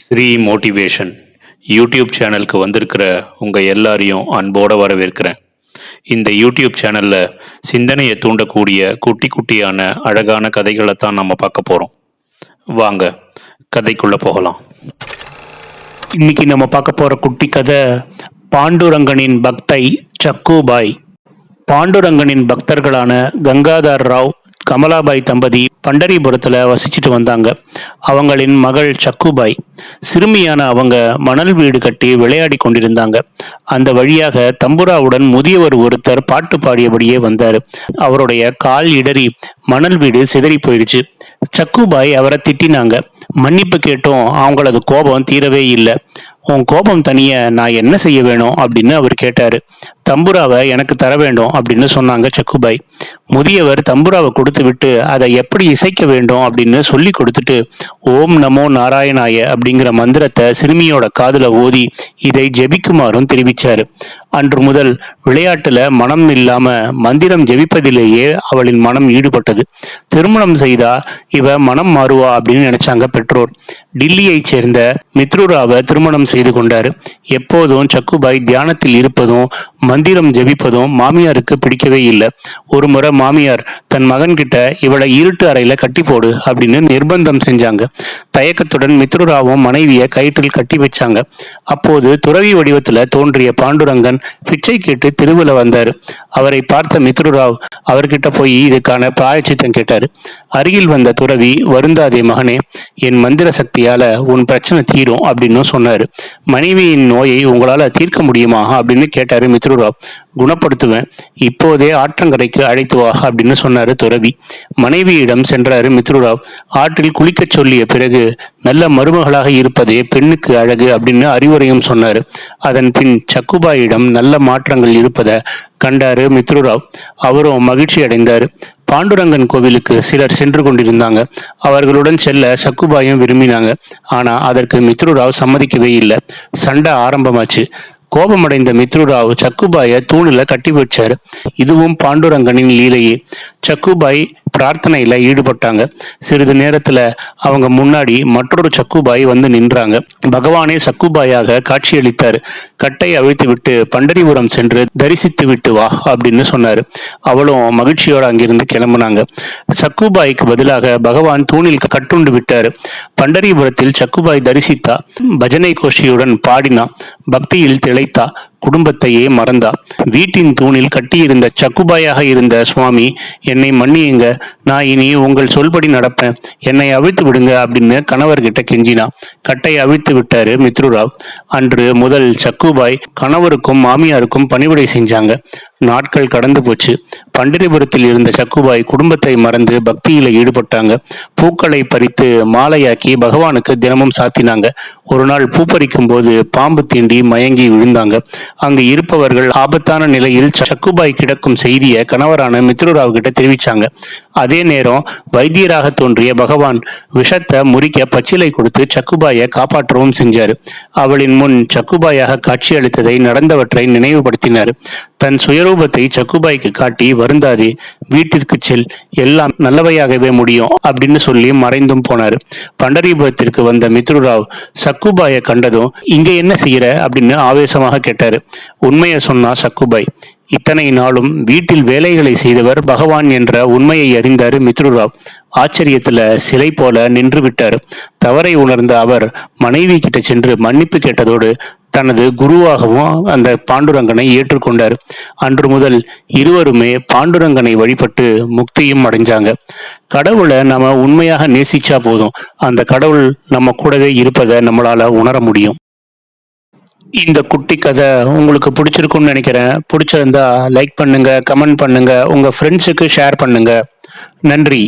Sri motivation YouTube சேனலுக்கு வந்திருக்கிற உங்கள் எல்லாரையும் அன்போடு வரவேற்கிறேன். இந்த யூடியூப் சேனலில் சிந்தனையை தூண்டக்கூடிய குட்டி குட்டியான அழகான கதைகளை தான் நம்ம பார்க்க போகிறோம். வாங்க கதைக்குள்ளே போகலாம். இன்னைக்கு நம்ம பார்க்க போகிற குட்டி கதை பாண்டுரங்கனின் பக்தை சக்குபாய். பாண்டுரங்கனின் பக்தர்களான கங்காதர் ராவ், கமலாபாய் தம்பதி பண்டரிபுரத்தில் வசிச்சுட்டு வந்தாங்க. அவங்களின் மகள் சக்குபாய். சிறுமியான அவங்க மணல் வீடு கட்டி விளையாடி கொண்டிருந்தாங்க. அந்த வழியாக தம்புராவுடன் முதியவர் ஒருத்தர் பாட்டு பாடியபடியே வந்தார். அவருடைய கால் இடறி மணல் வீடு சிதறி போயிடுச்சு. சக்குபாய் அவரை திட்டினாங்க. மன்னிப்பு கேட்டோம். அவங்களது கோபம் தீரவே இல்லை. உன் கோபம் தனிய நான் என்ன செய்ய வேணும் அப்படின்னு அவர் கேட்டாரு. தம்புராவை எனக்கு தர வேண்டும் அப்படின்னு சொன்னாங்க சக்குபாய். முதியவர் தம்புராவை கொடுத்து விட்டு அதை எப்படி இசைக்க வேண்டும் அப்படின்னு சொல்லி கொடுத்துட்டு ஓம் நமோ நாராயணாய அப்படிங்கிற மந்திரத்தை சிறுமியோட காதுல ஓதி இதை ஜெபிக்குமாறும் தெரிவிச்சாரு. அன்று முதல் விளையாட்டுல மனம் இல்லாம மந்திரம் ஜெபிப்பதிலேயே அவளின் மனம் ஈடுபட்டது. திருமணம் செய்தா இவ மனம் மாறுவா அப்படின்னு நினைச்சாங்க பெற்றோர். டில்லியை சேர்ந்த மித்ருராவை திருமணம் செய்து கொண்டாரு. எப்போதும் சக்குபாய் தியானத்தில் இருப்பதும் மந்திரம் ஜெபிப்பதும் மாமியாருக்கு பிடிக்கவே இல்லை. ஒரு முறை மாமியார் தன் மகன் கிட்ட இவளை இருட்டு அறையில கட்டி போடு அப்படின்னு நிர்பந்தம் செஞ்சாங்க. தயக்கத்துடன் மித்ருராவும் மனைவிய கயிற்றில் கட்டி வச்சாங்க. அப்போது துறவி வடிவத்துல தோன்றிய பாண்டுரங்கன் பிச்சை கேட்டு தெருவுல வந்தாரு. அவரை பார்த்த மித்ருராவ் அவர்கிட்ட போய் இதுக்கான பிராயச்சித்தம் கேட்டாரு. அருகில் வந்த துறவி, வருந்தாதே மகனே, என் மந்திர சக்தியால உன் பிரச்சனை தீரும் அப்படின்னு சொன்னாரு. மனைவியின் நோயை உங்களால தீர்க்க முடியுமா அப்படின்னு கேட்டாரு மித்ருராவ். குணப்படுத்துவேன், இப்போதே ஆற்றங்கரைக்கு அழைத்து வா அப்படின்னு சொன்னாரு துறவி. மனைவியிடம் சென்றாரு மித்ருராவ். ஆற்றில் குளிக்க சொல்லிய பிறகு நல்ல மருமகளாக இருப்பதே பெண்ணுக்கு அழகு அப்படின்னு அறிவுரையும் சொன்னாரு. அதன் பின் சக்குபாயிடம் நல்ல மாற்றங்கள் இருப்பதை கண்டாரு மித்ருராவ். அவரும் மகிழ்ச்சி அடைந்தாரு. பாண்டுரங்கன் கோவிலுக்கு சிலர் சென்று கொண்டிருந்தாங்க. அவர்களுடன் செல்ல சக்குபாயும் விரும்பினாங்க. ஆனா அதற்கு மித்ருராவ் சம்மதிக்கவே இல்லை. சண்டை ஆரம்பமாச்சு. கோபமடைந்த மித்ருராவ் சக்குபாய தூணில கட்டி வச்சாரு. இதுவும் பாண்டுரங்கனின் லீலையே. சக்குபாய் பிரார்த்தனையில ஈடுபட்டாங்க. சிறிது நேரத்துல அவங்க முன்னாடி மற்றொரு சக்குபாய் வந்து நின்றாங்க. பகவானே சக்குபாயாக காட்சியளித்தாரு. கட்டை அவிழ்த்து விட்டு பண்டரிபுரம் சென்று தரிசித்து விட்டு வா அப்படின்னு சொன்னாரு. அவளும் மகிழ்ச்சியோட அங்கிருந்து கிளம்புனாங்க. சக்குபாய்க்கு பதிலாக பகவான் தூணில் கட்டுண்டு விட்டாரு. பண்டரிபுரத்தில் சக்குபாய் தரிசித்தா. பஜனை கோஷ்டியுடன் பாடினா. பக்தியில் திளைத்தா. குடும்பத்தையே மறந்தா. வீட்டின் தூணில் கட்டியிருந்த சக்குபாயாக இருந்த சுவாமி, என்னை மன்னியுங்க, நான் இனி உங்கள் சொல்படி நடப்பேன், என்னை அவிழ்த்து விடுங்க அப்படின்னு கணவர்கிட்ட கெஞ்சினா. கட்டை அவிழ்த்து விட்டாரு மித்ருராவ். அன்று முதல் சக்குபாய் கணவருக்கும் மாமியாருக்கும் பணிவிடை செஞ்சாங்க. நாட்கள் கடந்து போச்சு. பண்டரிபுரத்தில் இருந்த சக்குபாய் குடும்பத்தை மறந்து பக்தியில ஈடுபட்டாங்க. பூக்களை பறித்து மாலையாக்கி பகவானுக்கு தினமும் சாத்தினாங்க. ஒரு நாள் பூ பறிக்கும் போது பாம்பு தீண்டி மயங்கி விழுந்தாங்க. அங்கு இருப்பவர்கள் ஆபத்தான நிலையில் சக்குபாய் கிடக்கும் செய்தியை கணவரான மித்ருராவ் கிட்ட தெரிவிச்சாங்க. அதே நேரம் வைத்தியராக தோன்றிய பகவான் விஷத்தை முறிக்க பச்சிலை கொடுத்து சக்குபாயை காப்பாற்றவும் செஞ்சாரு. அவளின் முன் சக்குபாயாக காட்சி அளித்ததை நடந்தவற்றை நினைவுபடுத்தினார். தன் சுயரூபத்தை சக்குபாய்க்கு காட்டி, வருந்தாதே, வீட்டிற்கு செல், எல்லாம் நல்லவையாகவே முடியும் அப்படின்னு சொல்லி மறைந்தும் போனார். பண்டரிபுரத்திற்கு வந்த மித்ருராவ் சக்குபாயை கண்டதும் இங்க என்ன செய்யற அப்படின்னு ஆவேசமாக கேட்டாரு. உண்மையை சொன்னா சக்குபாய். இத்தனை நாளும் வீட்டில் வேலைகளை செய்தவர் பகவான் என்ற உண்மையை அறிந்தாரு மித்ருராவ். ஆச்சரியத்துல சிலை போல நின்று விட்டார். தவறை உணர்ந்த அவர் மனைவி கிட்ட சென்று மன்னிப்பு கேட்டதோடு தனது குருவாகவும் அந்த பாண்டுரங்கனை ஏற்றுக்கொண்டார். அன்று முதல் இருவருமே பாண்டுரங்கனை வழிபட்டு முக்தியும் அடைஞ்சாங்க. கடவுளை நம்ம உண்மையாக நேசிச்சா போதும், அந்த கடவுள் நம்ம கூடவே இருப்பதை நம்மளால உணர முடியும். இந்த குட்டி கதை உங்களுக்கு பிடிச்சிருக்கும்னு நினைக்கிறேன். பிடிச்சிருந்தா லைக் பண்ணுங்க, கமெண்ட் பண்ணுங்க, உங்க ஃப்ரெண்ட்ஸுக்கு ஷேர் பண்ணுங்க. நன்றி.